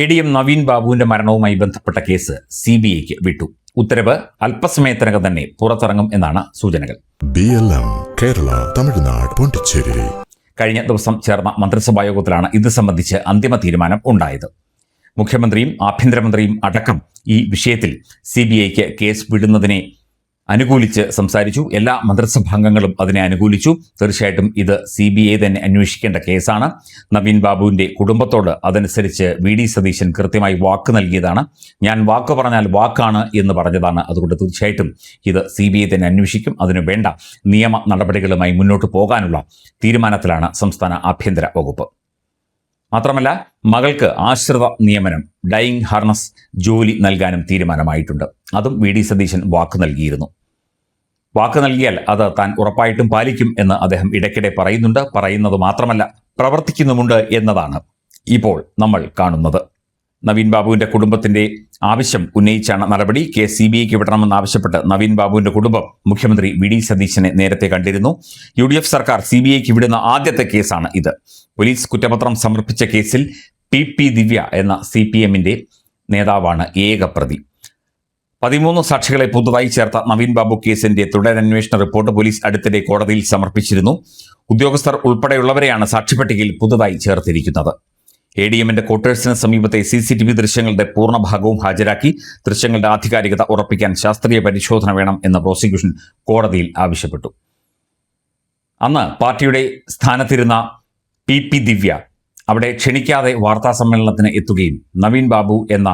ADM Naveen ബാബുവിന്റെ മരണവുമായി ബന്ധപ്പെട്ട കേസ് CBIക്ക് വിട്ടു. ഉത്തരവ് അല്പസമയത്തിനകം തന്നെ പുറത്തിറങ്ങും എന്നാണ് സൂചനകൾ. BLM കേരള, തമിഴ്നാട്, പോണ്ടിച്ചേരി. കഴിഞ്ഞ ദിവസം ചേർന്ന മന്ത്രിസഭാ യോഗത്തിലാണ് ഇത് സംബന്ധിച്ച് അന്തിമ തീരുമാനം ഉണ്ടായത്. മുഖ്യമന്ത്രിയും ആഭ്യന്തരമന്ത്രിയും അടക്കം ഈ വിഷയത്തിൽ CBIക്ക് കേസ് വിടുന്നതിനെ അനുകൂലിച്ച് സംസാരിച്ചു. എല്ലാ മന്ത്രിസഭാംഗങ്ങളും അതിനെ അനുകൂലിച്ചു. തീർച്ചയായിട്ടും ഇത് CBI തന്നെ അന്വേഷിക്കേണ്ട കേസാണ്. നവീൻ ബാബുവിന്റെ കുടുംബത്തോട് അതനുസരിച്ച് VD സതീശൻ കൃത്യമായി വാക്ക് നൽകിയതാണ്. ഞാൻ വാക്ക് പറഞ്ഞാൽ വാക്കാണ് എന്ന് പറഞ്ഞതാണ്. അതുകൊണ്ട് തീർച്ചയായിട്ടും ഇത് CBI തന്നെ അന്വേഷിക്കും. അതിനു വേണ്ട നിയമ നടപടികളുമായി മുന്നോട്ട് പോകാനുള്ള തീരുമാനത്തിലാണ് സംസ്ഥാന ആഭ്യന്തര വകുപ്പ്. മാത്രമല്ല, മകൾക്ക് ആശ്രിത നിയമനം, ഡൈയിങ് ഹാർനസ് ജോലി നൽകാനും തീരുമാനമായിട്ടുണ്ട്. അതും VD സതീശൻ വാക്ക് നൽകിയിരുന്നു. വാക്ക് നൽകിയാൽ അത് താൻ ഉറപ്പായിട്ടും പാലിക്കും എന്ന് അദ്ദേഹം ഇടയ്ക്കിടെ പറയുന്നുണ്ട്. പറയുന്നത് മാത്രമല്ല, പ്രവർത്തിക്കുന്നുമുണ്ട് എന്നതാണ് ഇപ്പോൾ നമ്മൾ കാണുന്നത്. നവീൻ ബാബുവിന്റെ കുടുംബത്തിന്റെ ആവശ്യം ഉന്നയിച്ചാണ് നടപടി. കേസ് CBIക്ക് വിടണമെന്നാവശ്യപ്പെട്ട് നവീൻ ബാബുവിന്റെ കുടുംബം മുഖ്യമന്ത്രി VD സതീശനെ നേരത്തെ കണ്ടിരുന്നു. UDF സർക്കാർ CBIക്ക് വിടുന്ന ആദ്യത്തെ കേസാണ് ഇത്. പോലീസ് കുറ്റപത്രം സമർപ്പിച്ച കേസിൽ PP ദിവ്യ എന്ന CPMന്റെ നേതാവാണ് ഏക പ്രതി. 13 സാക്ഷികളെ പുതുതായി ചേർത്ത നവീൻ ബാബു കേസിന്റെ തുടരന്വേഷണ റിപ്പോർട്ട് പോലീസ് അടുത്തിടെ കോടതിയിൽ സമർപ്പിച്ചിരുന്നു. ഉദ്യോഗസ്ഥർ ഉൾപ്പെടെയുള്ളവരെയാണ് സാക്ഷിപ്പട്ടികയിൽ പുതുതായി ചേർത്തിരിക്കുന്നത്. ADMന്റെ ക്വാർട്ടേഴ്സിന് സമീപത്തെ CCTV ദൃശ്യങ്ങളുടെ പൂർണ്ണഭാഗവും ഹാജരാക്കി. ദൃശ്യങ്ങളുടെ ആധികാരികത ഉറപ്പിക്കാൻ ശാസ്ത്രീയ പരിശോധന വേണം എന്ന് പ്രോസിക്യൂഷൻ കോടതിയിൽ ആവശ്യപ്പെട്ടു. അന്ന് പാർട്ടിയുടെ സ്ഥാനത്തിരുന്ന PP ദിവ്യ അവിടെ ക്ഷണിക്കാതെ വാർത്താ സമ്മേളനത്തിന് എത്തുകയും നവീൻ ബാബു എന്ന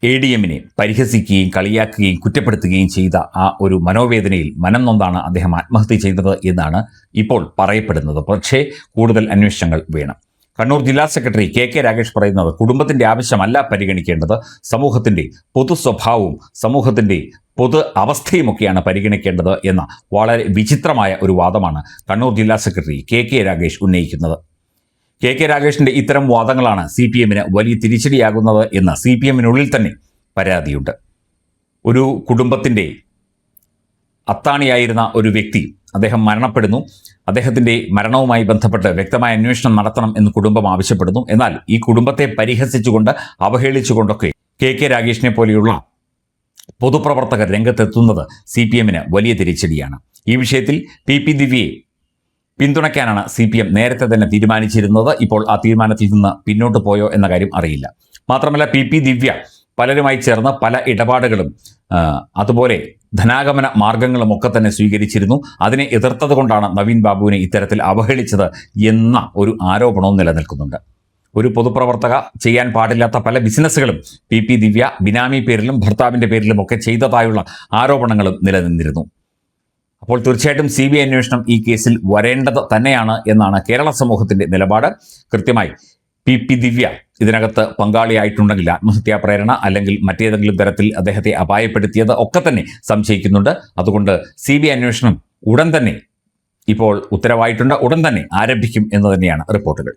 ADMനെ പരിഹസിക്കുകയും കളിയാക്കുകയും കുറ്റപ്പെടുത്തുകയും ചെയ്ത ആ ഒരു മനോവേദനയിൽ മനം നൊന്താണ് അദ്ദേഹം ആത്മഹത്യ ചെയ്തത് എന്നാണ് ഇപ്പോൾ പറയപ്പെടുന്നത്. പക്ഷേ കൂടുതൽ അന്വേഷണങ്ങൾ വേണം. കണ്ണൂർ ജില്ലാ സെക്രട്ടറി KK രാഗേഷ് പറയുന്നത് കുടുംബത്തിന്റെ ആവശ്യമല്ല പരിഗണിക്കേണ്ടത്, സമൂഹത്തിന്റെ പൊതു സ്വഭാവവും സമൂഹത്തിന്റെ പൊതു അവസ്ഥയുമൊക്കെയാണ് പരിഗണിക്കേണ്ടത് എന്ന വളരെ വിചിത്രമായ ഒരു വാദമാണ് കണ്ണൂർ ജില്ലാ സെക്രട്ടറി KK രാഗേഷ് ഉന്നയിക്കുന്നത്. KK രാഗേഷിന്റെ ഇത്തരം വാദങ്ങളാണ് CPMന് വലിയ തിരിച്ചടിയാകുന്നത് എന്ന് CPMനുള്ളിൽ തന്നെ പരാതിയുണ്ട്. ഒരു കുടുംബത്തിന്റെ അത്താണിയായിരുന്ന ഒരു വ്യക്തി, അദ്ദേഹം മരണപ്പെടുന്നു. അദ്ദേഹത്തിൻ്റെ മരണവുമായി ബന്ധപ്പെട്ട് വ്യക്തമായ അന്വേഷണം നടത്തണം എന്ന് കുടുംബം ആവശ്യപ്പെടുന്നു. എന്നാൽ ഈ കുടുംബത്തെ പരിഹസിച്ചുകൊണ്ട് അവഹേളിച്ചുകൊണ്ടൊക്കെ KK രാഗേഷിനെ പോലെയുള്ള പൊതുപ്രവർത്തകർ രംഗത്തെത്തുന്നത് CPMന് വലിയ തിരിച്ചടിയാണ്. ഈ വിഷയത്തിൽ PP ദിവ്യയെ പിന്തുണയ്ക്കാനാണ് CPM നേരത്തെ തന്നെ തീരുമാനിച്ചിരുന്നത്. ഇപ്പോൾ ആ തീരുമാനത്തിൽ നിന്ന് പിന്നോട്ട് പോയോ എന്ന കാര്യം അറിയില്ല. മാത്രമല്ല, PP ദിവ്യ പലരുമായി ചേർന്ന് പല ഇടപാടുകളും അതുപോലെ ധനാഗമന മാർഗങ്ങളും ഒക്കെ തന്നെ സ്വീകരിച്ചിരുന്നു. അതിനെ എതിർത്തത് കൊണ്ടാണ് നവീൻ ബാബുവിനെ ഇത്തരത്തിൽ അവഹേളിച്ചത് എന്ന ഒരു ആരോപണവും നിലനിൽക്കുന്നുണ്ട്. ഒരു പൊതുപ്രവർത്തക ചെയ്യാൻ പാടില്ലാത്ത പല ബിസിനസ്സുകളും PP ദിവ്യ ബിനാമി പേരിലും ഭർത്താവിൻ്റെ പേരിലും ഒക്കെ ചെയ്തതായുള്ള ആരോപണങ്ങളും നിലനിന്നിരുന്നു. അപ്പോൾ തീർച്ചയായിട്ടും CBI അന്വേഷണം ഈ കേസിൽ വരേണ്ടത് തന്നെയാണ് എന്നാണ് കേരള സമൂഹത്തിൻ്റെ നിലപാട്. കൃത്യമായി PP ദിവ്യ ഇതിനകത്ത് പങ്കാളിയായിട്ടുണ്ടെങ്കിൽ ആത്മഹത്യാ പ്രേരണ അല്ലെങ്കിൽ മറ്റേതെങ്കിലും തരത്തിൽ അദ്ദേഹത്തെ അപായപ്പെടുത്തിയത് ഒക്കെ തന്നെ സംശയിക്കുന്നുണ്ട്. അതുകൊണ്ട് CBI അന്വേഷണം ഉടൻ തന്നെ ഇപ്പോൾ ഉത്തരവായിട്ടുണ്ട്, ഉടൻ തന്നെ ആരംഭിക്കും എന്ന് തന്നെയാണ് റിപ്പോർട്ടുകൾ.